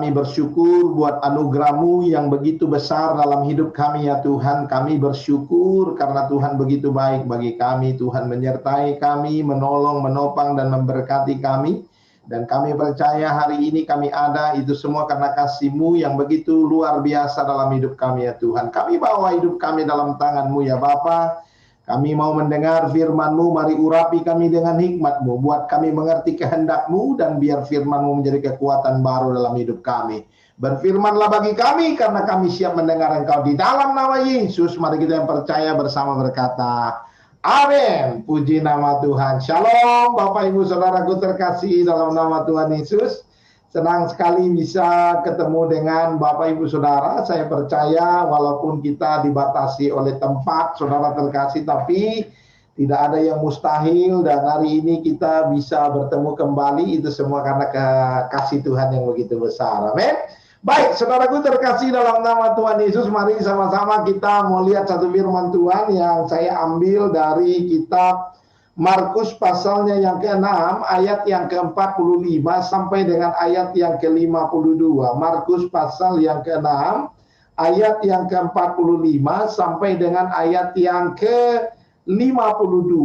kami bersyukur buat anugerah-Mu yang begitu besar dalam hidup kami ya Tuhan. Kami bersyukur karena Tuhan begitu baik bagi kami. Tuhan menyertai kami, menolong, menopang, dan memberkati kami. Dan kami percaya hari ini kami ada, itu semua karena kasih-Mu yang begitu luar biasa dalam hidup kami ya Tuhan. Kami bawa hidup kami dalam tangan-Mu ya Bapa. Kami mau mendengar firman-Mu, mari urapi kami dengan hikmat-Mu. Buat kami mengerti kehendak-Mu, dan biar firman-Mu menjadi kekuatan baru dalam hidup kami. Berfirmanlah bagi kami, karena kami siap mendengar Engkau. Di dalam nama Yesus, mari kita yang percaya bersama berkata, amin. Puji nama Tuhan. Shalom Bapak Ibu Saudaraku terkasih dalam nama Tuhan Yesus. Senang sekali bisa ketemu dengan Bapak Ibu Saudara. Saya percaya walaupun kita dibatasi oleh tempat Saudara terkasih, tapi tidak ada yang mustahil. Dan hari ini kita bisa bertemu kembali, itu semua karena kasih Tuhan yang begitu besar. Amin. Baik, saudaraku terkasih dalam nama Tuhan Yesus, mari sama-sama kita mau lihat satu firman Tuhan yang saya ambil dari kitab Markus pasalnya yang ke-6, ayat yang ke-45 sampai dengan ayat yang ke-52. Markus pasal yang ke-6, ayat yang ke-45 sampai dengan ayat yang ke-52.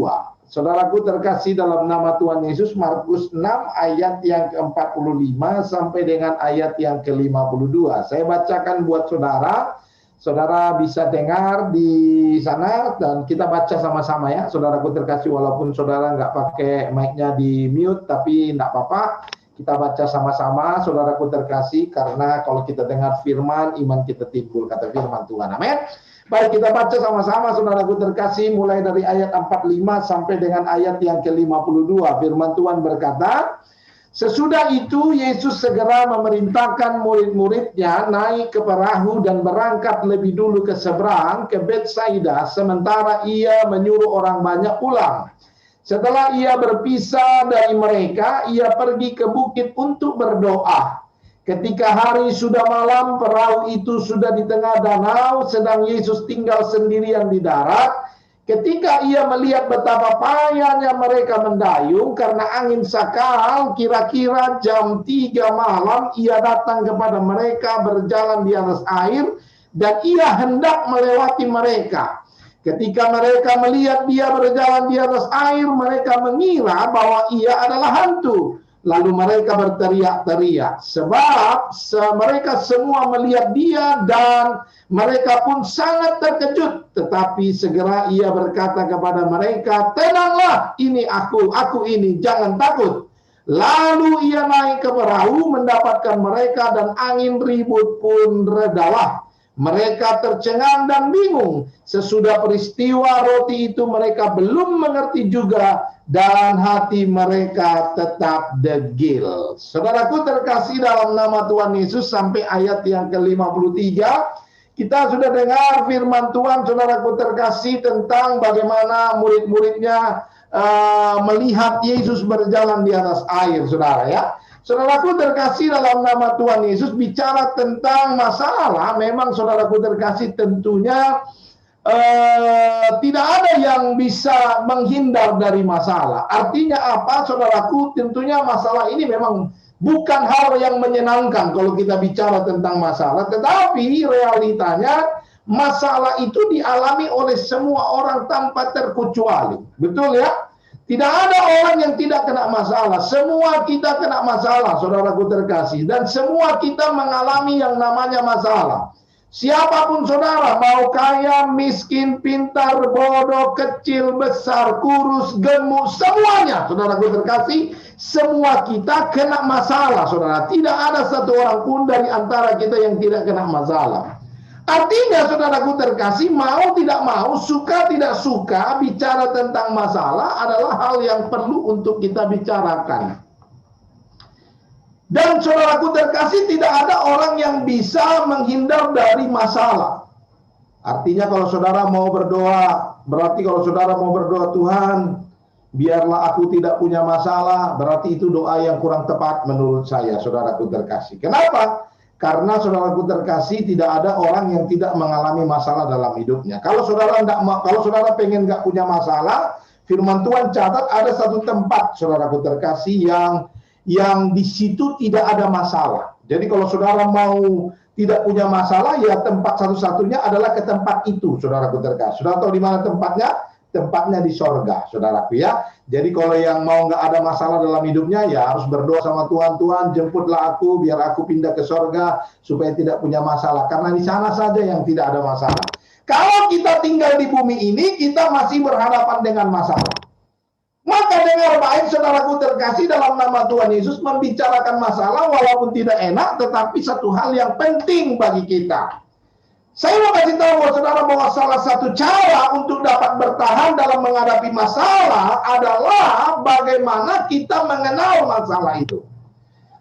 Saudaraku terkasih dalam nama Tuhan Yesus, Markus 6 ayat yang ke-45 sampai dengan ayat yang ke-52. Saya bacakan buat saudara. Saudara bisa dengar di sana dan kita baca sama-sama ya. Saudaraku terkasih, walaupun saudara nggak pakai mic-nya di mute, tapi nggak apa-apa. Kita baca sama-sama, saudaraku terkasih, karena kalau kita dengar firman, iman kita timbul, kata firman Tuhan. Amin. Baik, kita baca sama-sama saudaraku terkasih, mulai dari ayat 45 sampai dengan ayat yang ke-52. Firman Tuhan berkata, sesudah itu Yesus segera memerintahkan murid-muridnya naik ke perahu dan berangkat lebih dulu ke seberang, ke Betsaida, sementara ia menyuruh orang banyak pulang. Setelah ia berpisah dari mereka, ia pergi ke bukit untuk berdoa. Ketika hari sudah malam, perahu itu sudah di tengah danau, sedang Yesus tinggal sendirian di darat. Ketika ia melihat betapa payahnya mereka mendayung karena angin sakal, kira-kira jam 3 malam, ia datang kepada mereka berjalan di atas air, dan ia hendak melewati mereka. Ketika mereka melihat dia berjalan di atas air, mereka mengira bahwa ia adalah hantu. Lalu mereka berteriak-teriak, sebab mereka semua melihat dia dan mereka pun sangat terkejut. Tetapi segera ia berkata kepada mereka, tenanglah, ini aku ini, jangan takut. Lalu ia naik ke perahu mendapatkan mereka dan angin ribut pun redalah. Mereka tercengang dan bingung. Sesudah peristiwa roti itu mereka belum mengerti juga, dan hati mereka tetap degil. Saudaraku terkasih dalam nama Tuhan Yesus, sampai ayat yang ke-53 kita sudah dengar firman Tuhan, saudaraku terkasih, tentang bagaimana murid-muridnya melihat Yesus berjalan di atas air, saudara ya. Saudaraku terkasih dalam nama Tuhan Yesus, bicara tentang masalah, memang saudaraku terkasih tentunya tidak ada yang bisa menghindar dari masalah. Artinya apa, saudaraku? Tentunya masalah ini memang bukan hal yang menyenangkan kalau kita bicara tentang masalah, tetapi realitanya masalah itu dialami oleh semua orang tanpa terkecuali. Betul ya? Tidak ada orang yang tidak kena masalah. Semua kita kena masalah, saudaraku terkasih. Dan semua kita mengalami yang namanya masalah. Siapapun saudara, mau kaya, miskin, pintar, bodoh, kecil, besar, kurus, gemuk, semuanya, saudaraku terkasih, semua kita kena masalah, saudara. Tidak ada satu orang pun dari antara kita yang tidak kena masalah. Artinya saudaraku terkasih, mau tidak mau, suka tidak suka, bicara tentang masalah adalah hal yang perlu untuk kita bicarakan. Dan saudaraku terkasih, tidak ada orang yang bisa menghindar dari masalah. Artinya kalau saudara mau berdoa, berarti kalau saudara mau berdoa, Tuhan, biarlah aku tidak punya masalah, berarti itu doa yang kurang tepat menurut saya, saudaraku terkasih. Kenapa? Karena saudaraku terkasih, tidak ada orang yang tidak mengalami masalah dalam hidupnya. Kalau saudara pengen nggak punya masalah, firman Tuhan catat ada satu tempat, saudaraku terkasih, yang di situ tidak ada masalah. Jadi kalau saudara mau tidak punya masalah, ya tempat satu-satunya adalah ke tempat itu, saudaraku terkasih. Saudara tahu di mana tempatnya? Tempatnya di sorga, saudaraku ya. Jadi kalau yang mau nggak ada masalah dalam hidupnya, ya harus berdoa sama Tuhan, Tuhan jemputlah aku, biar aku pindah ke sorga, supaya tidak punya masalah. Karena di sana saja yang tidak ada masalah. Kalau kita tinggal di bumi ini, kita masih berhadapan dengan masalah. Maka dengar baik saudaraku terkasih, dalam nama Tuhan Yesus membicarakan masalah walaupun tidak enak, tetapi satu hal yang penting bagi kita. Saya mau kasih tahu buat saudara bahwa salah satu cara untuk dapat bertahan dalam menghadapi masalah adalah bagaimana kita mengenal masalah itu.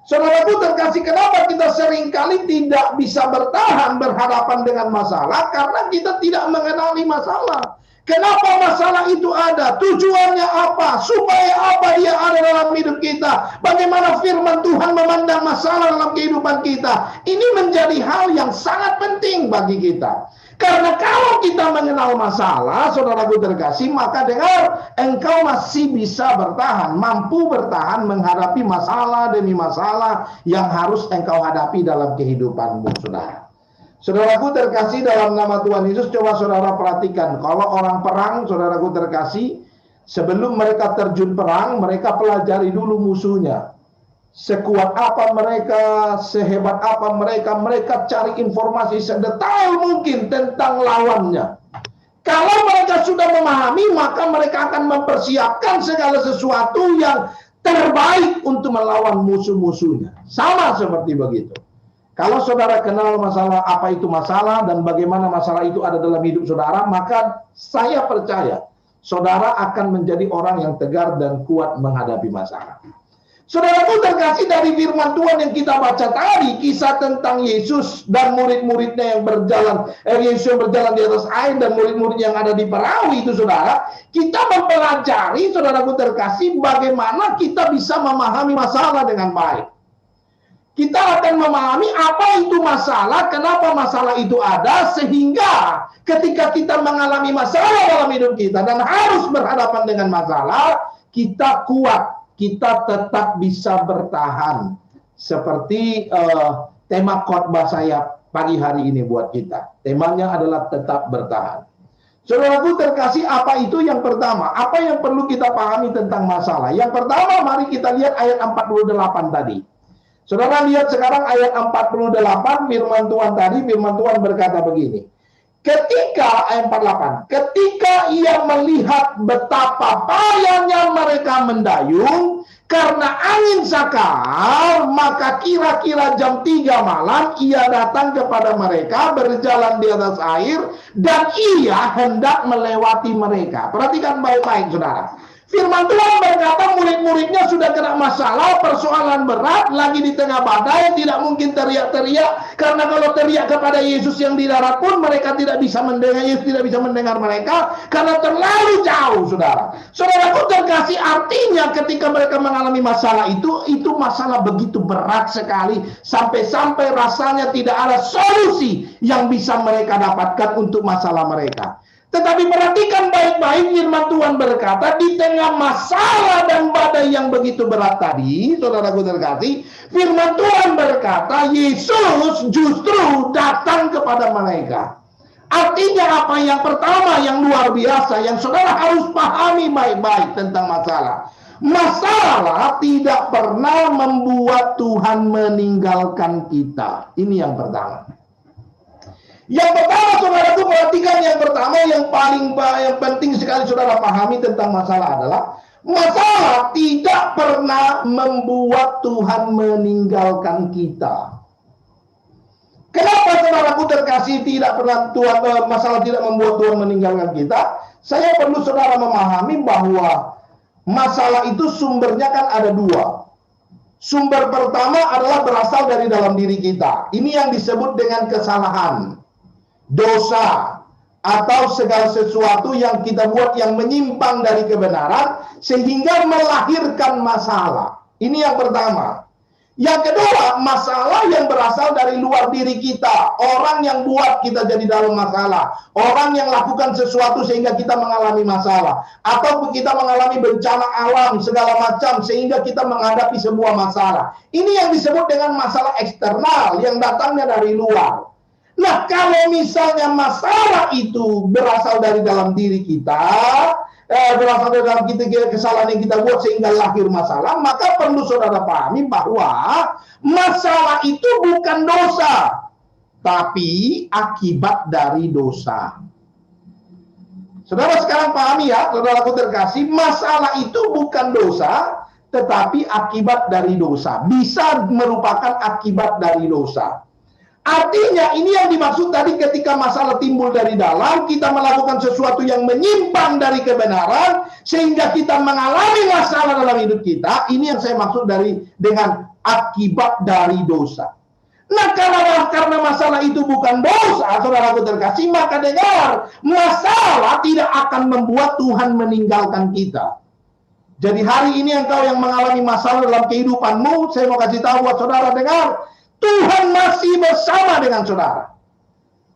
Saudaraku terkasih, kenapa kita seringkali tidak bisa bertahan berhadapan dengan masalah? Karena kita tidak mengenali masalah. Kenapa masalah itu ada? Tujuannya apa? Supaya apa dia ada dalam hidup kita? Bagaimana firman Tuhan memandang masalah dalam kehidupan kita? Ini menjadi hal yang sangat penting bagi kita. Karena kalau kita mengenal masalah, saudaraku terkasih, maka dengar, engkau masih bisa bertahan, mampu bertahan menghadapi masalah demi masalah yang harus engkau hadapi dalam kehidupanmu, saudara. Saudaraku terkasih, dalam nama Tuhan Yesus, coba saudara perhatikan, kalau orang perang, saudaraku terkasih, sebelum mereka terjun perang, mereka pelajari dulu musuhnya. Sekuat apa mereka, sehebat apa mereka, mereka cari informasi sedetail mungkin tentang lawannya. Kalau mereka sudah memahami, maka mereka akan mempersiapkan segala sesuatu yang terbaik untuk melawan musuh-musuhnya. Sama seperti begitu. Kalau saudara kenal masalah, apa itu masalah dan bagaimana masalah itu ada dalam hidup saudara, maka saya percaya saudara akan menjadi orang yang tegar dan kuat menghadapi masalah. Saudaraku terkasih, dari firman Tuhan yang kita baca tadi, kisah tentang Yesus dan murid-muridnya yang berjalan, Yesus yang berjalan di atas air dan murid-murid yang ada di perahu itu, saudara, kita mempelajari, saudaraku terkasih, bagaimana kita bisa memahami masalah dengan baik. Kita akan memahami apa itu masalah, kenapa masalah itu ada, sehingga ketika kita mengalami masalah dalam hidup kita dan harus berhadapan dengan masalah, kita kuat, kita tetap bisa bertahan. Seperti tema khotbah saya pagi hari ini buat kita. Temanya adalah tetap bertahan. Saudaraku terkasih, apa itu yang pertama? Apa yang perlu kita pahami tentang masalah? Yang pertama, mari kita lihat ayat 48 tadi. Saudara lihat sekarang ayat 48, firman Tuhan tadi, firman Tuhan berkata begini. Ketika, ayat 48, ketika ia melihat betapa payahnya mereka mendayung, karena angin sakar, maka kira-kira jam 3 malam, ia datang kepada mereka, berjalan di atas air, dan ia hendak melewati mereka. Perhatikan baik-baik, saudara. Firman Tuhan berkata murid-muridnya sudah kena masalah, persoalan berat, lagi di tengah badai, tidak mungkin teriak-teriak, karena kalau teriak kepada Yesus yang di darat pun mereka tidak bisa mendengar, Yesus tidak bisa mendengar mereka, karena terlalu jauh, saudara. Saudaraku terkasih, artinya ketika mereka mengalami masalah itu masalah begitu berat sekali, sampai-sampai rasanya tidak ada solusi yang bisa mereka dapatkan untuk masalah mereka. Tetapi perhatikan baik-baik, firman Tuhan berkata, di tengah masalah dan badai yang begitu berat tadi, saudaraku terkasih, firman Tuhan berkata, Yesus justru datang kepada mereka. Artinya apa? Yang pertama, yang luar biasa, yang saudara harus pahami baik-baik tentang masalah. Masalah tidak pernah membuat Tuhan meninggalkan kita. Ini yang pertama. Yang pertama, saudara itu perhatikan, yang pertama yang penting sekali saudara pahami tentang masalah adalah masalah tidak pernah membuat Tuhan meninggalkan kita. Kenapa saudaraku terkasih tidak pernah masalah tidak membuat Tuhan meninggalkan kita? Saya perlu saudara memahami bahwa masalah itu sumbernya kan ada dua. Sumber pertama adalah berasal dari dalam diri kita. Ini yang disebut dengan kesalahan, dosa, atau segala sesuatu yang kita buat yang menyimpang dari kebenaran sehingga melahirkan masalah. Ini yang pertama. Yang kedua, masalah yang berasal dari luar diri kita. Orang yang buat kita jadi dalam masalah. Orang yang lakukan sesuatu sehingga kita mengalami masalah. Atau kita mengalami bencana alam segala macam sehingga kita menghadapi sebuah masalah. Ini yang disebut dengan masalah eksternal yang datangnya dari luar. Nah, kalau misalnya masalah itu berasal dari dalam diri kita, berasal dari dalam kesalahan yang kita buat sehingga lahir masalah, maka perlu saudara pahami bahwa masalah itu bukan dosa, tapi akibat dari dosa. Saudara sekarang pahami ya, saudaraku terkasih, masalah itu bukan dosa, tetapi akibat dari dosa. Bisa merupakan akibat dari dosa. Artinya ini yang dimaksud tadi ketika masalah timbul dari dalam, kita melakukan sesuatu yang menyimpang dari kebenaran, sehingga kita mengalami masalah dalam hidup kita. Ini yang saya maksud dengan akibat dari dosa. Nah, karena masalah itu bukan dosa, saudaraku terkasih, maka dengar, masalah tidak akan membuat Tuhan meninggalkan kita. Jadi hari ini engkau yang mengalami masalah dalam kehidupanmu, saya mau kasih tahu buat saudara, dengar, Tuhan masih bersama dengan saudara.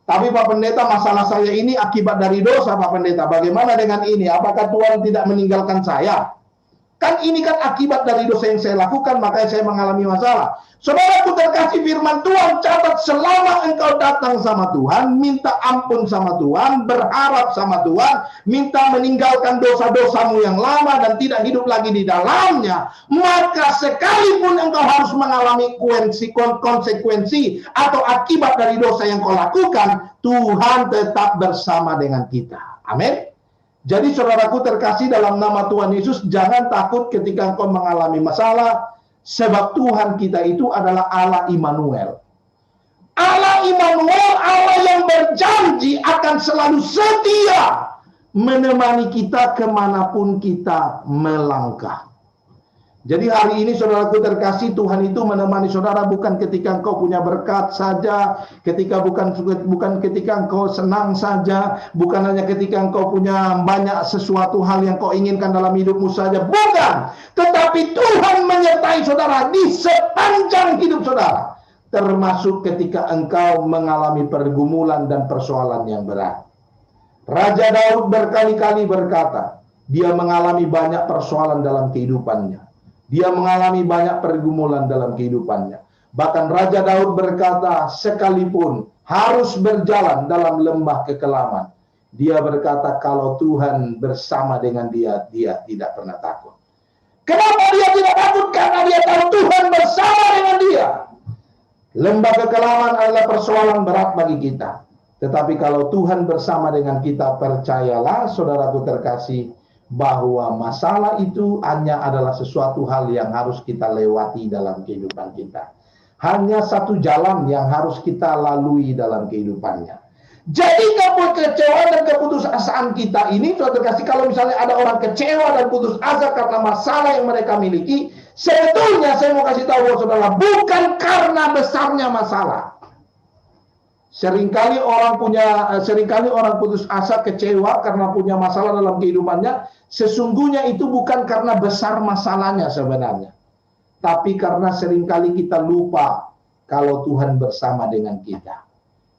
Tapi Pak Pendeta, masalah saya ini akibat dari dosa, Pak Pendeta. Bagaimana dengan ini? Apakah Tuhan tidak meninggalkan saya? Kan ini kan akibat dari dosa yang saya lakukan, makanya saya mengalami masalah. Saudaraku terkasih, firman Tuhan catat, selama engkau datang sama Tuhan, minta ampun sama Tuhan, berharap sama Tuhan, minta meninggalkan dosa-dosamu yang lama dan tidak hidup lagi di dalamnya, maka sekalipun engkau harus mengalami konsekuensi atau akibat dari dosa yang kau lakukan, Tuhan tetap bersama dengan kita. Amin. Jadi saudaraku terkasih dalam nama Tuhan Yesus, jangan takut ketika engkau mengalami masalah, sebab Tuhan kita itu adalah Allah Immanuel. Allah Immanuel, Allah yang berjanji akan selalu setia menemani kita kemanapun kita melangkah. Jadi hari ini saudaraku terkasih, Tuhan itu menemani saudara bukan ketika engkau punya berkat saja, bukan ketika engkau senang saja, bukan hanya ketika engkau punya banyak sesuatu hal yang kau inginkan dalam hidupmu saja, bukan. Tetapi Tuhan menyertai saudara di sepanjang hidup saudara, termasuk ketika engkau mengalami pergumulan dan persoalan yang berat. Raja Daud berkali-kali berkata, dia mengalami banyak persoalan dalam kehidupannya. Dia mengalami banyak pergumulan dalam kehidupannya. Bahkan Raja Daud berkata, sekalipun harus berjalan dalam lembah kekelaman, dia berkata, kalau Tuhan bersama dengan dia, dia tidak pernah takut. Kenapa dia tidak takut? Karena dia tahu Tuhan bersama dengan dia. Lembah kekelaman adalah persoalan berat bagi kita. Tetapi kalau Tuhan bersama dengan kita, percayalah saudaraku terkasih, bahwa masalah itu hanya adalah sesuatu hal yang harus kita lewati dalam kehidupan kita. Hanya satu jalan yang harus kita lalui dalam kehidupannya. Jadi kekecewaan dan keputusasaan kita ini, saudara kasih, kalau misalnya ada orang kecewa dan putus asa karena masalah yang mereka miliki, sebetulnya saya mau kasih tahu saudara, bukan karena besarnya masalah. Seringkali orang putus asa, kecewa karena punya masalah dalam kehidupannya. Sesungguhnya itu bukan karena besar masalahnya sebenarnya, tapi karena seringkali kita lupa kalau Tuhan bersama dengan kita.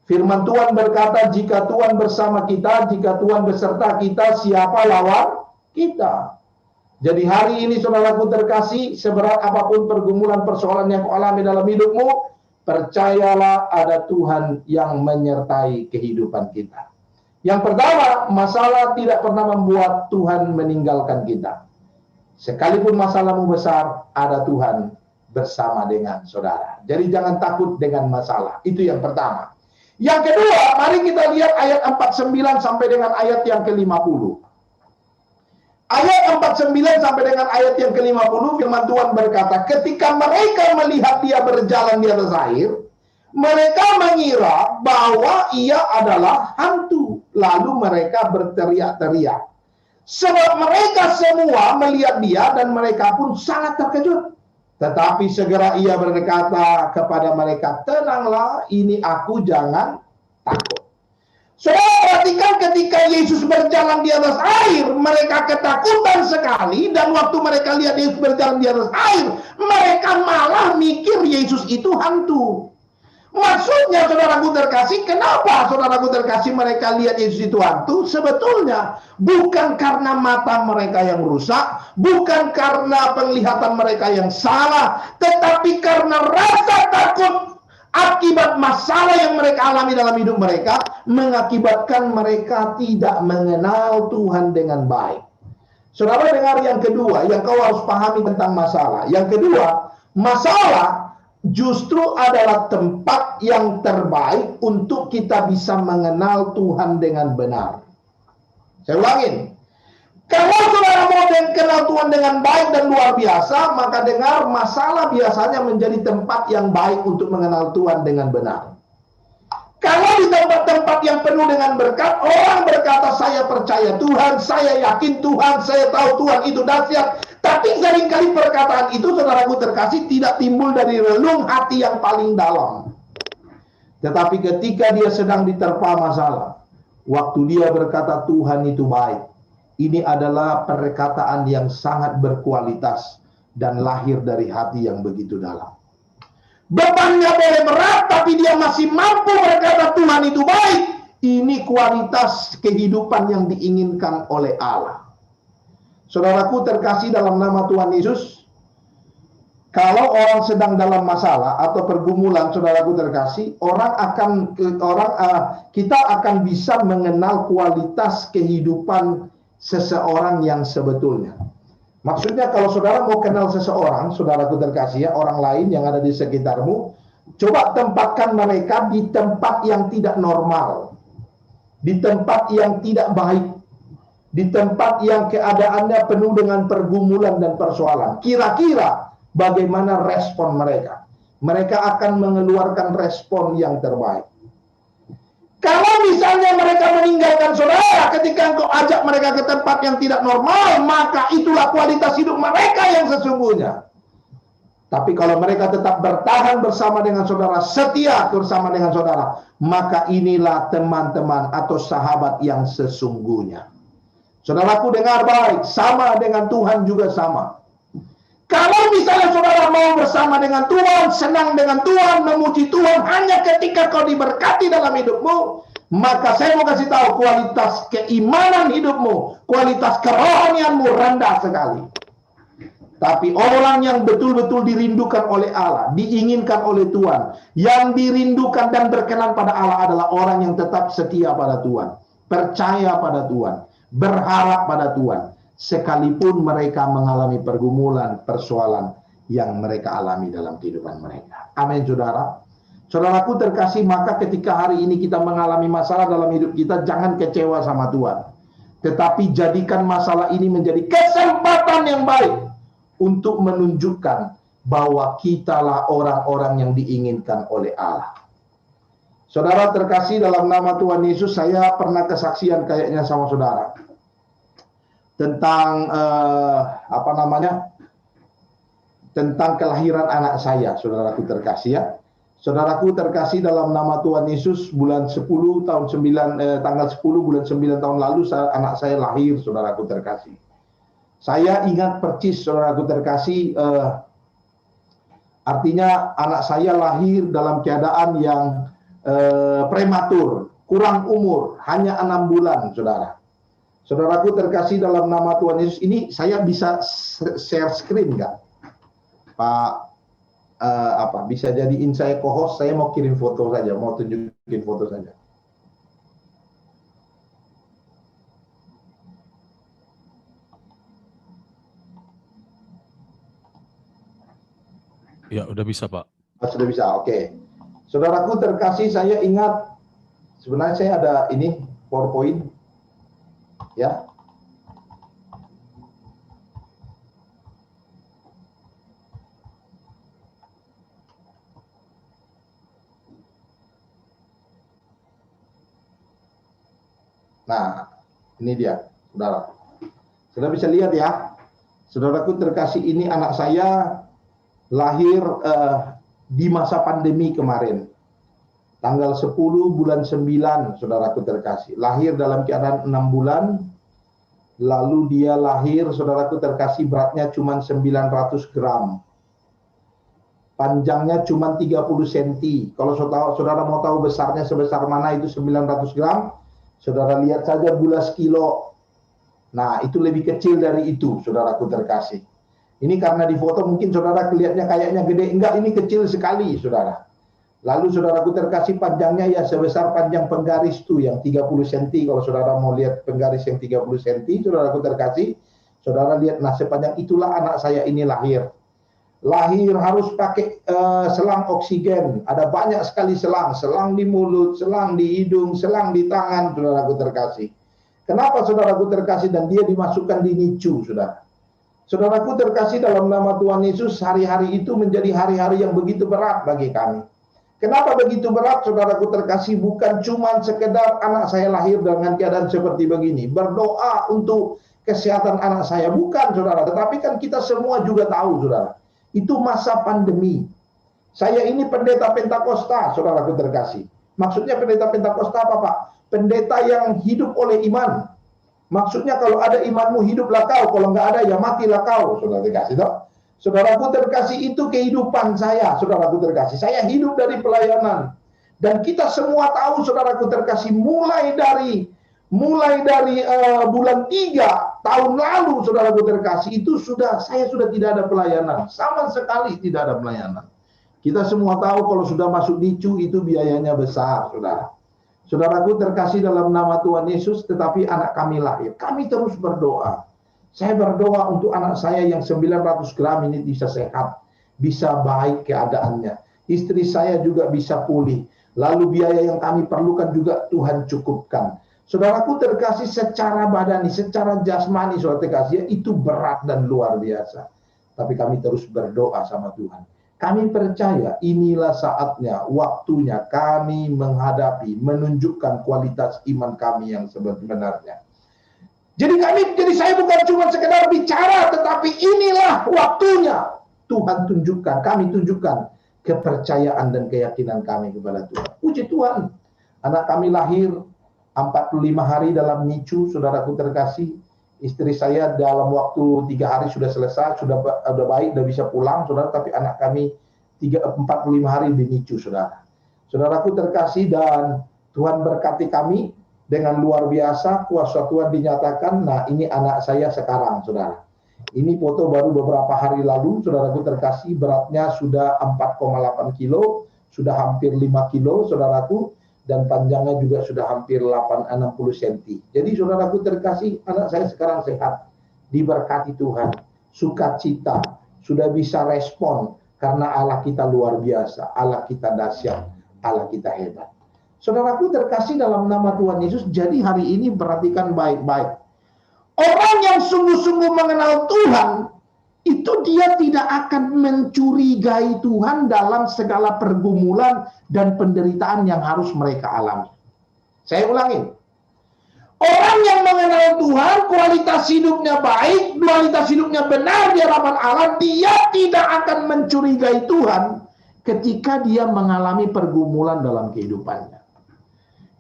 Firman Tuhan berkata, jika Tuhan bersama kita, jika Tuhan beserta kita, siapa lawan kita? Jadi hari ini saudaraku terkasih, seberat apapun pergumulan persoalan yang kau alami dalam hidupmu, percayalah ada Tuhan yang menyertai kehidupan kita. Yang pertama, masalah tidak pernah membuat Tuhan meninggalkan kita. Sekalipun masalahmu besar, ada Tuhan bersama dengan saudara. Jadi jangan takut dengan masalah. Itu yang pertama. Yang kedua, mari kita lihat ayat 49 sampai dengan ayat yang ke-50. Ayat 49 sampai dengan ayat yang ke-50, firman Tuhan berkata, ketika mereka melihat dia berjalan di atas air, mereka mengira bahwa ia adalah hantu. Lalu mereka berteriak-teriak. Sebab mereka semua melihat dia dan mereka pun sangat terkejut. Tetapi segera ia berkata kepada mereka, tenanglah, ini aku, jangan takut. Saudara perhatikan ketika Yesus berjalan di atas air, mereka ketakutan sekali, dan waktu mereka lihat Yesus berjalan di atas air, mereka malah mikir Yesus itu hantu. Maksudnya saudaraku terkasih, kenapa saudaraku terkasih mereka lihat Yesus itu hantu? Sebetulnya bukan karena mata mereka yang rusak, bukan karena penglihatan mereka yang salah, tetapi karena rasa takut akibat masalah yang mereka alami dalam hidup mereka, mengakibatkan mereka tidak mengenal Tuhan dengan baik. Saudara dengar yang kedua, yang kau harus pahami tentang masalah. Yang kedua, masalah justru adalah tempat yang terbaik untuk kita bisa mengenal Tuhan dengan benar. Saya ulangin. Kalau saudara mau kenal Tuhan dengan baik dan luar biasa, maka dengar, masalah biasanya menjadi tempat yang baik untuk mengenal Tuhan dengan benar. Kalau di tempat-tempat yang penuh dengan berkat, orang berkata, saya percaya Tuhan, saya yakin Tuhan, saya tahu Tuhan itu dahsyat. Tapi seringkali perkataan itu, saudaraku terkasih, tidak timbul dari relung hati yang paling dalam. Tetapi ketika dia sedang diterpa masalah, waktu dia berkata Tuhan itu baik, ini adalah perkataan yang sangat berkualitas dan lahir dari hati yang begitu dalam. Bebannya boleh berat, tapi dia masih mampu berkata Tuhan itu baik. Ini kualitas kehidupan yang diinginkan oleh Allah. Saudaraku terkasih dalam nama Tuhan Yesus, kalau orang sedang dalam masalah atau pergumulan, saudaraku terkasih, kita akan bisa mengenal kualitas kehidupan seseorang yang sebetulnya. Maksudnya kalau saudara mau kenal seseorang, saudaraku terkasih ya, orang lain yang ada di sekitarmu, coba tempatkan mereka di tempat yang tidak normal, di tempat yang tidak baik, di tempat yang keadaannya penuh dengan pergumulan dan persoalan. Kira-kira bagaimana respon mereka? Mereka akan mengeluarkan respon yang terbaik. Kalau misalnya mereka meninggalkan saudara ketika engkau ajak mereka ke tempat yang tidak normal, maka itulah kualitas hidup mereka yang sesungguhnya. Tapi kalau mereka tetap bertahan bersama dengan saudara, setia bersama dengan saudara, maka inilah teman-teman atau sahabat yang sesungguhnya. Saudaraku dengar baik, sama dengan Tuhan juga sama. Kalau misalnya saudara mau bersama dengan Tuhan, senang dengan Tuhan, memuji Tuhan hanya ketika kau diberkati dalam hidupmu, maka saya mau kasih tahu kualitas keimanan hidupmu, kualitas kerohanianmu rendah sekali. Tapi orang yang betul-betul dirindukan oleh Allah, diinginkan oleh Tuhan, yang dirindukan dan berkenan pada Allah adalah orang yang tetap setia pada Tuhan, percaya pada Tuhan, berharap pada Tuhan. Sekalipun mereka mengalami pergumulan, persoalan yang mereka alami dalam kehidupan mereka. Amin, saudara. Saudaraku terkasih, maka ketika hari ini kita mengalami masalah dalam hidup kita, jangan kecewa sama Tuhan. Tetapi jadikan masalah ini menjadi kesempatan yang baik untuk menunjukkan bahwa kitalah orang-orang yang diinginkan oleh Allah. Saudara terkasih dalam nama Tuhan Yesus, saya pernah kesaksian kayaknya sama saudara. Tentang tentang kelahiran anak saya, saudaraku terkasih ya. Saudaraku terkasih dalam nama Tuhan Yesus, bulan 10 tahun 9 tanggal 10 bulan 9 tahun lalu anak saya lahir, saudaraku terkasih. Saya ingat percis, saudaraku terkasih, artinya anak saya lahir dalam keadaan yang prematur, kurang umur, hanya 6 bulan, saudara. Saudaraku terkasih dalam nama Tuhan Yesus, ini saya bisa share screen nggak? Pak, bisa jadiin saya co-host, saya mau kirim foto saja, mau tunjukin foto saja. Ya, udah bisa, Pak. Sudah bisa, oke. Saudaraku terkasih, saya ingat, sebenarnya saya ada ini, PowerPoint, ya. Nah, ini dia, saudara. Saudara bisa lihat ya, saudaraku terkasih, ini anak saya lahir di masa pandemi kemarin. Tanggal 10 bulan 9, saudaraku terkasih. Lahir dalam keadaan 6 bulan. Lalu dia lahir, saudaraku terkasih, beratnya cuma 900 gram. Panjangnya cuma 30 cm. Kalau saudara mau tahu besarnya sebesar mana itu 900 gram, saudara lihat saja bulas kilo. Nah, itu lebih kecil dari itu, saudaraku terkasih. Ini karena di foto mungkin saudara kelihatannya kayaknya gede. Enggak, ini kecil sekali, saudara. Lalu saudaraku terkasih, panjangnya ya sebesar panjang penggaris tuh yang 30 cm. Kalau saudara mau lihat penggaris yang 30 cm, saudaraku terkasih, saudara lihat, nah sepanjang itulah anak saya ini lahir. Lahir harus pakai selang oksigen. Ada banyak sekali selang. Selang di mulut, selang di hidung, selang di tangan, saudaraku terkasih. Kenapa saudaraku terkasih? Dan dia dimasukkan di NICU, saudara. Saudaraku terkasih, dalam nama Tuhan Yesus, hari-hari itu menjadi hari-hari yang begitu berat bagi kami. Kenapa begitu berat, saudaraku terkasih? Bukan cuma sekedar anak saya lahir dengan keadaan seperti begini. Berdoa untuk kesehatan anak saya. Bukan, saudara. Tetapi kan kita semua juga tahu, saudara. Itu masa pandemi. Saya ini pendeta Pentakosta, saudaraku terkasih. Maksudnya pendeta Pentakosta apa, Pak? Pendeta yang hidup oleh iman. Maksudnya kalau ada imanmu, hiduplah kau. Kalau nggak ada, ya matilah kau, saudara terkasih. Toh? Saudaraku terkasih, itu kehidupan saya, saudaraku terkasih. Saya hidup dari pelayanan. Dan kita semua tahu, saudaraku terkasih, mulai dari bulan 3 tahun lalu, saudaraku terkasih, itu saya sudah tidak ada pelayanan. Sama sekali tidak ada pelayanan. Kita semua tahu kalau sudah masuk NICU itu biayanya besar, saudara. Saudaraku terkasih, dalam nama Tuhan Yesus, tetapi anak kami lahir. Kami terus berdoa. Saya berdoa untuk anak saya yang 900 gram ini bisa sehat, bisa baik keadaannya. Istri saya juga bisa pulih. Lalu biaya yang kami perlukan juga Tuhan cukupkan. Saudaraku terkasih, secara badani, secara jasmani, saudara terkasih, itu berat dan luar biasa. Tapi kami terus berdoa sama Tuhan. Kami percaya inilah saatnya, waktunya kami menunjukkan kualitas iman kami yang sebenarnya. Jadi saya bukan cuma sekedar bicara, tetapi inilah waktunya. Tuhan tunjukkan, kami tunjukkan kepercayaan dan keyakinan kami kepada Tuhan. Puji Tuhan, anak kami lahir 45 hari dalam NICU, saudaraku terkasih. Istri saya dalam waktu 3 hari sudah selesai, sudah baik, sudah bisa pulang, saudara. Tapi anak kami 45 hari di NICU, saudara. Saudaraku terkasih, dan Tuhan berkati kami dengan luar biasa, kuasa Tuhan dinyatakan. Nah, ini anak saya sekarang, saudara. Ini foto baru beberapa hari lalu, saudaraku terkasih, beratnya sudah 4,8 kilo, sudah hampir 5 kilo, saudaraku, dan panjangnya juga sudah hampir 60 cm. Jadi, saudaraku terkasih, anak saya sekarang sehat, diberkati Tuhan, sukacita, sudah bisa respon, karena Allah kita luar biasa, Allah kita dahsyat, Allah kita hebat. Saudaraku terkasih, dalam nama Tuhan Yesus, jadi hari ini perhatikan baik-baik. Orang yang sungguh-sungguh mengenal Tuhan, itu dia tidak akan mencurigai Tuhan dalam segala pergumulan dan penderitaan yang harus mereka alami. Saya ulangi. Orang yang mengenal Tuhan, kualitas hidupnya baik, kualitas hidupnya benar di hadapan Allah, dia tidak akan mencurigai Tuhan ketika dia mengalami pergumulan dalam kehidupannya.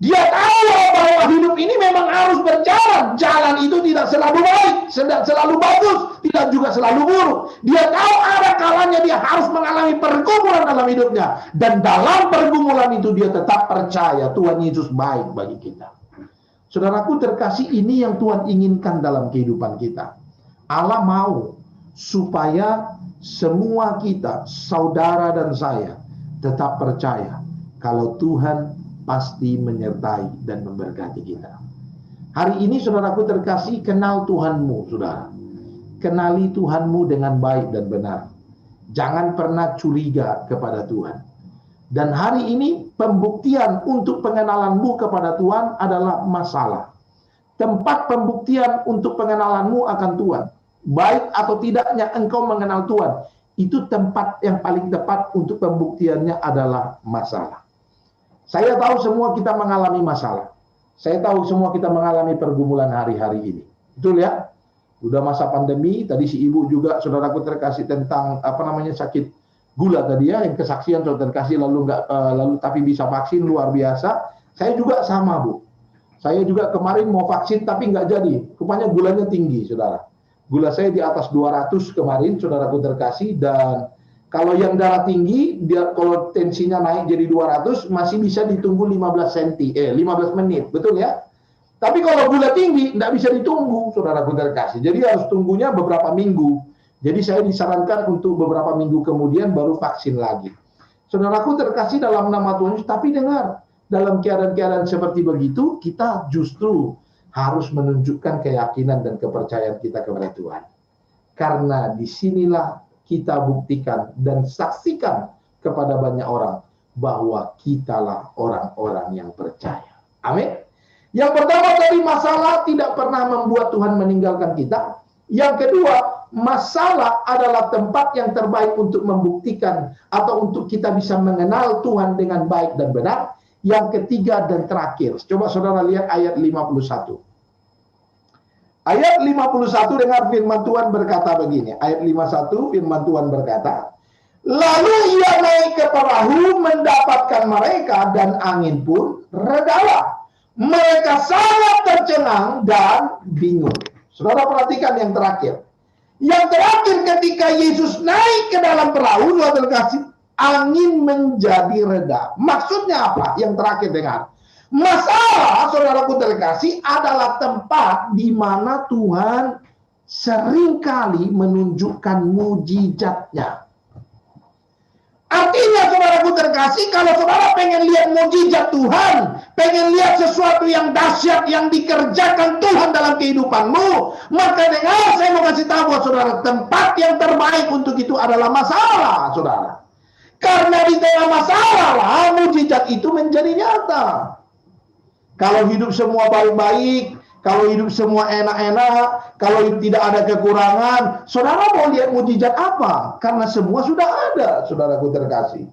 Dia tahu bahwa hidup ini memang harus berjalan. Jalan itu tidak selalu baik, tidak selalu bagus, tidak juga selalu buruk. Dia tahu ada kalanya dia harus mengalami pergumulan dalam hidupnya. Dan dalam pergumulan itu dia tetap percaya Tuhan Yesus baik bagi kita. Saudaraku terkasih, ini yang Tuhan inginkan dalam kehidupan kita. Allah mau supaya semua kita, saudara dan saya, tetap percaya kalau Tuhan pasti menyertai dan memberkati kita. Hari ini, saudaraku terkasih, kenal Tuhanmu, saudara. Kenali Tuhanmu dengan baik dan benar. Jangan pernah curiga kepada Tuhan. Dan hari ini, pembuktian untuk pengenalanmu kepada Tuhan adalah masalah. Tempat pembuktian untuk pengenalanmu akan Tuhan, baik atau tidaknya engkau mengenal Tuhan, itu tempat yang paling tepat untuk pembuktiannya adalah masalah. Saya tahu semua kita mengalami masalah. Saya tahu semua kita mengalami pergumulan hari-hari ini. Betul ya? Udah masa pandemi, tadi si ibu juga, saudaraku terkasih, tentang sakit gula tadi ya, yang kesaksian saudara terkasih lalu tapi bisa vaksin luar biasa. Saya juga sama, Bu. Saya juga kemarin mau vaksin tapi nggak jadi. Rupanya gulanya tinggi, saudara. Gula saya di atas 200 kemarin, saudaraku terkasih. Dan kalau yang darah tinggi, kalau tensinya naik jadi 200, masih bisa ditunggu 15 menit. Betul ya? Tapi kalau gula tinggi, nggak bisa ditunggu, saudaraku terkasih. Jadi harus tunggunya beberapa minggu. Jadi saya disarankan untuk beberapa minggu kemudian baru vaksin lagi. Saudaraku terkasih dalam nama Tuhan Yesus, tapi dengar, dalam keadaan-keadaan seperti begitu, kita justru harus menunjukkan keyakinan dan kepercayaan kita kepada Tuhan. Karena disinilah kita buktikan dan saksikan kepada banyak orang bahwa kitalah orang-orang yang percaya. Amin. Yang pertama tadi, masalah tidak pernah membuat Tuhan meninggalkan kita. Yang kedua, masalah adalah tempat yang terbaik untuk membuktikan atau untuk kita bisa mengenal Tuhan dengan baik dan benar. Yang ketiga dan terakhir, coba saudara lihat ayat 51. Ayat 51 dengar firman Tuhan berkata begini. Ayat 51 firman Tuhan berkata, lalu ia naik ke perahu mendapatkan mereka dan angin pun redalah. Mereka sangat tercengang dan bingung. Saudara perhatikan yang terakhir. Yang terakhir ketika Yesus naik ke dalam perahu, saudara terkasih, angin menjadi reda. Maksudnya apa? Yang terakhir dengar. Masalah, saudaraku terkasih, adalah tempat di mana Tuhan seringkali menunjukkan mujizatnya. Artinya, saudaraku terkasih, kalau saudara pengen lihat mujizat Tuhan, pengen lihat sesuatu yang dahsyat yang dikerjakan Tuhan dalam kehidupanmu, maka dengar, saya mau kasih tahu buat saudara, tempat yang terbaik untuk itu adalah masalah, saudara. Karena di tengah masalah lah mujizat itu menjadi nyata. Kalau hidup semua baik-baik, kalau hidup semua enak-enak, kalau tidak ada kekurangan, saudara mau lihat mujizat apa? Karena semua sudah ada, saudaraku terkasih.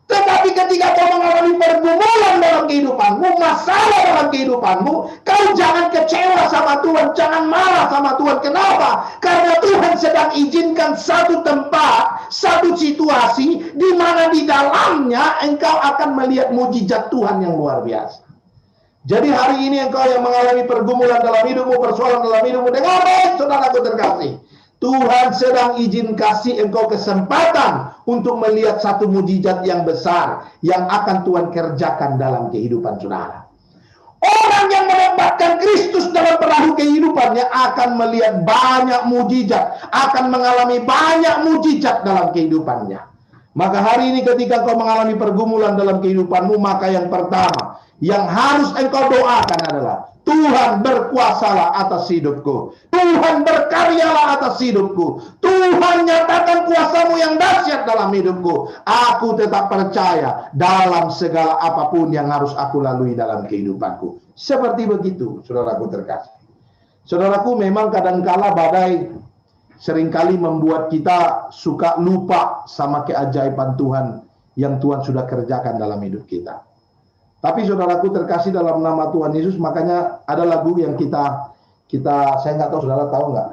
Tetapi ketika kau mengalami pergumulan dalam kehidupanmu, masalah dalam kehidupanmu, kau jangan kecewa sama Tuhan, jangan marah sama Tuhan. Kenapa? Karena Tuhan sedang izinkan satu tempat, satu situasi, di mana di dalamnya engkau akan melihat mujizat Tuhan yang luar biasa. Jadi hari ini engkau yang mengalami pergumulan dalam hidupmu, persoalan dalam hidupmu, dengar baik, saudaraku terkasih. Tuhan sedang izin kasih engkau kesempatan untuk melihat satu mujizat yang besar yang akan Tuhan kerjakan dalam kehidupan saudara. Orang yang menempatkan Kristus dalam perahu kehidupannya akan melihat banyak mujizat, akan mengalami banyak mujizat dalam kehidupannya. Maka hari ini ketika kau mengalami pergumulan dalam kehidupanmu, maka yang pertama yang harus engkau doakan adalah, Tuhan berkuasalah atas hidupku. Tuhan berkaryalah atas hidupku. Tuhan nyatakan kuasamu yang dahsyat dalam hidupku. Aku tetap percaya dalam segala apapun yang harus aku lalui dalam kehidupanku. Seperti begitu, saudaraku terkasih. Saudaraku, memang kadangkala badai seringkali membuat kita suka lupa sama keajaiban Tuhan yang Tuhan sudah kerjakan dalam hidup kita. Tapi saudaraku terkasih dalam nama Tuhan Yesus, makanya ada lagu yang kita saya nggak tahu saudara tahu nggak?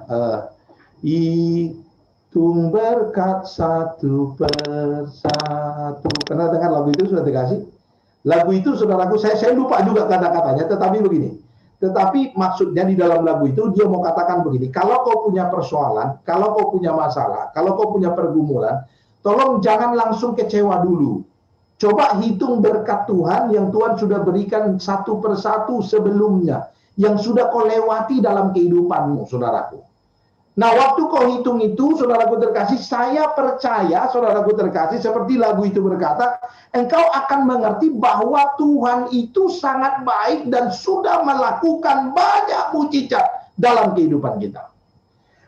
Hitung berkat satu persatu. Pernah dengar lagu itu, sudah dikasih? Lagu itu saudaraku, saya lupa juga kata-katanya, tetapi begini. Tetapi maksudnya di dalam lagu itu dia mau katakan begini, kalau kau punya persoalan, kalau kau punya masalah, kalau kau punya pergumulan, tolong jangan langsung kecewa dulu. Coba hitung berkat Tuhan yang Tuhan sudah berikan satu persatu sebelumnya, yang sudah kau lewati dalam kehidupanmu, saudaraku. Nah, waktu kau hitung itu, saudaraku terkasih, saya percaya, saudaraku terkasih, seperti lagu itu berkata, engkau akan mengerti bahwa Tuhan itu sangat baik dan sudah melakukan banyak mujizat dalam kehidupan kita.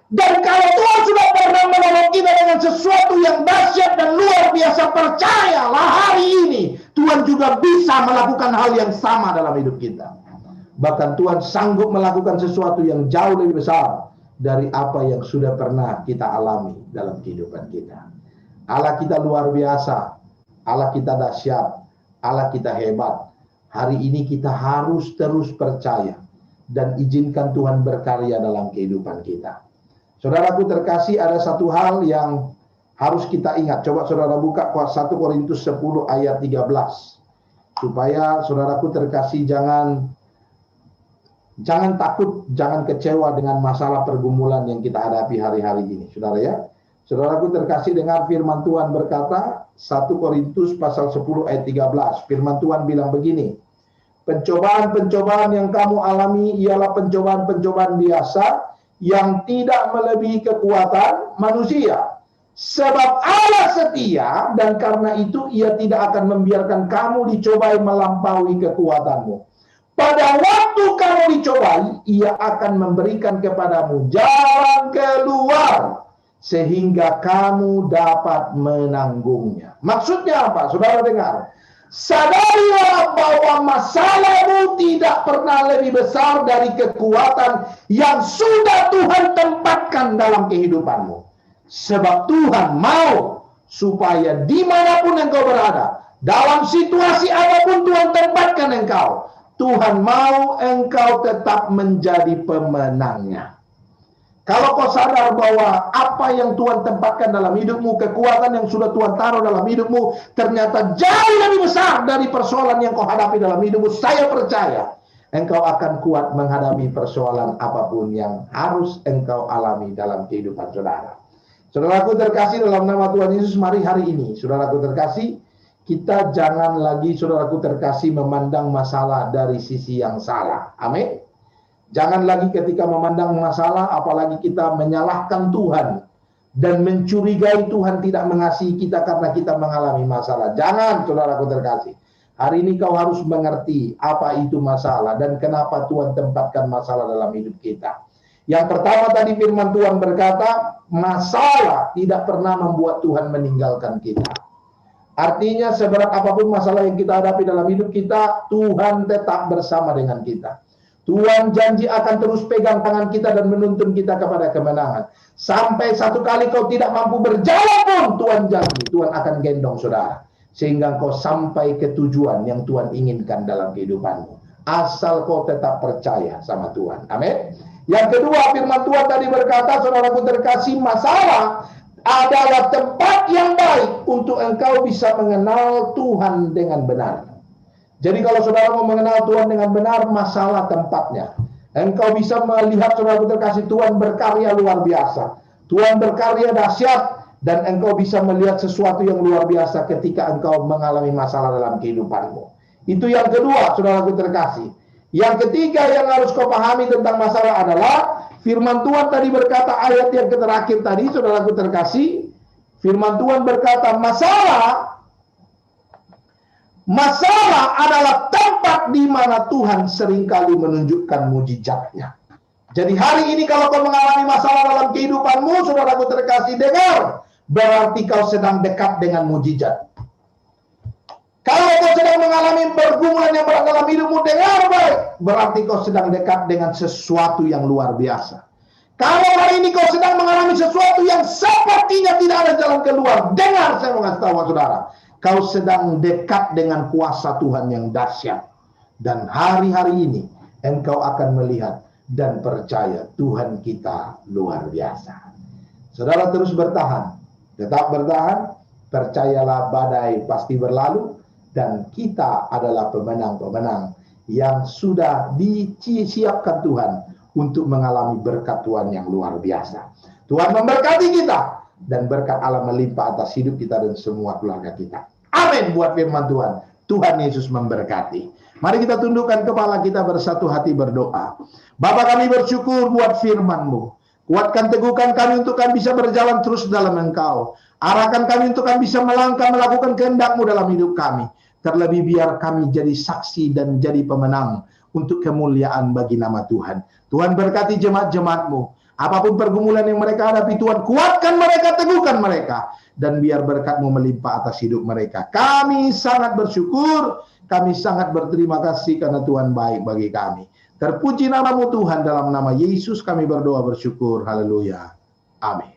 Dan kalau Tuhan sudah pernah menolong kita dengan sesuatu yang dahsyat dan luar biasa, percayalah hari ini Tuhan juga bisa melakukan hal yang sama dalam hidup kita. Bahkan Tuhan sanggup melakukan sesuatu yang jauh lebih besar dari apa yang sudah pernah kita alami dalam kehidupan kita. Allah kita luar biasa, Allah kita dahsyat, Allah kita hebat. Hari ini kita harus terus percaya dan izinkan Tuhan berkarya dalam kehidupan kita. Saudaraku terkasih, ada satu hal yang harus kita ingat. Coba saudara buka 1 Korintus 10 ayat 13. Supaya saudaraku terkasih jangan takut, jangan kecewa dengan masalah pergumulan yang kita hadapi hari-hari ini. Saudara ya. Saudaraku terkasih, dengar firman Tuhan berkata 1 Korintus pasal 10 ayat 13. Firman Tuhan bilang begini. Pencobaan-pencobaan yang kamu alami ialah pencobaan-pencobaan biasa yang tidak melebihi kekuatan manusia. Sebab Allah setia dan karena itu ia tidak akan membiarkan kamu dicobai melampaui kekuatanmu. Pada waktu kamu dicobai, ia akan memberikan kepadamu jalan keluar sehingga kamu dapat menanggungnya. Maksudnya apa? Saudara dengar. Sadarilah bahwa masalahmu tidak pernah lebih besar dari kekuatan yang sudah Tuhan tempatkan dalam kehidupanmu. Sebab Tuhan mau supaya dimanapun engkau berada, dalam situasi apapun Tuhan tempatkan engkau, Tuhan mau engkau tetap menjadi pemenangnya. Kalau kau sadar bahwa apa yang Tuhan tempatkan dalam hidupmu, kekuatan yang sudah Tuhan taruh dalam hidupmu, ternyata jauh lebih besar dari persoalan yang kau hadapi dalam hidupmu, saya percaya engkau akan kuat menghadapi persoalan apapun yang harus engkau alami dalam kehidupan saudara. Saudaraku terkasih dalam nama Tuhan Yesus, mari hari ini, saudaraku terkasih, kita jangan lagi, saudaraku terkasih, memandang masalah dari sisi yang salah. Amin. Jangan lagi ketika memandang masalah, apalagi kita menyalahkan Tuhan dan mencurigai Tuhan tidak mengasihi kita karena kita mengalami masalah. Jangan, saudaraku terkasih. Hari ini kau harus mengerti apa itu masalah dan kenapa Tuhan tempatkan masalah dalam hidup kita. Yang pertama tadi firman Tuhan berkata, masalah tidak pernah membuat Tuhan meninggalkan kita. Artinya seberat apapun masalah yang kita hadapi dalam hidup kita, Tuhan tetap bersama dengan kita. Tuhan janji akan terus pegang tangan kita dan menuntun kita kepada kemenangan. Sampai satu kali kau tidak mampu berjalan pun, Tuhan janji, Tuhan akan gendong saudara. Sehingga kau sampai ke tujuan yang Tuhan inginkan dalam kehidupanmu. Asal kau tetap percaya sama Tuhan. Amin. Yang kedua, firman Tuhan tadi berkata, saudaraku terkasih, masalah adalah tempat yang baik untuk engkau bisa mengenal Tuhan dengan benar. Jadi kalau saudara mau mengenal Tuhan dengan benar, masalah tempatnya. Engkau bisa melihat, saudaraku terkasih, Tuhan berkarya luar biasa. Tuhan berkarya dahsyat dan engkau bisa melihat sesuatu yang luar biasa ketika engkau mengalami masalah dalam kehidupanmu. Itu yang kedua, saudaraku terkasih. Yang ketiga yang harus kau pahami tentang masalah adalah firman Tuhan tadi berkata, ayat yang terakhir tadi, saudaraku terkasih, firman Tuhan berkata, masalah adalah tempat di mana Tuhan seringkali menunjukkan mujizatnya. Jadi hari ini kalau kau mengalami masalah dalam kehidupanmu, saudaraku terkasih, dengar, berarti kau sedang dekat dengan mujizat. Kalau kau sedang mengalami pergumulan yang berat dalam hidupmu, dengar baik, berarti kau sedang dekat dengan sesuatu yang luar biasa. Kalau hari ini kau sedang mengalami sesuatu yang sepertinya tidak ada jalan keluar, dengar, saya mau kasih tahu saudara, kau sedang dekat dengan kuasa Tuhan yang dahsyat. Dan hari-hari ini engkau akan melihat dan percaya Tuhan kita luar biasa. Saudara terus bertahan, tetap bertahan, percayalah badai pasti berlalu. Dan kita adalah pemenang-pemenang yang sudah disiapkan Tuhan untuk mengalami berkat Tuhan yang luar biasa. Tuhan memberkati kita dan berkat Allah melimpah atas hidup kita dan semua keluarga kita. Amin buat firman Tuhan. Tuhan Yesus memberkati. Mari kita tundukkan kepala kita bersatu hati berdoa. Bapa, kami bersyukur buat firman-Mu. Kuatkan, teguhkan kami untuk kami bisa berjalan terus dalam Engkau. Arahkan kami untuk kami bisa melangkah melakukan kehendak-Mu dalam hidup kami. Terlebih biar kami jadi saksi dan jadi pemenang untuk kemuliaan bagi nama Tuhan. Tuhan berkati jemaat-jemaat-Mu. Apapun pergumulan yang mereka hadapi, Tuhan kuatkan mereka, teguhkan mereka. Dan biar berkat-Mu melimpah atas hidup mereka. Kami sangat bersyukur, kami sangat berterima kasih karena Tuhan baik bagi kami. Terpuji nama-Mu Tuhan, dalam nama Yesus kami berdoa bersyukur. Haleluya. Amin.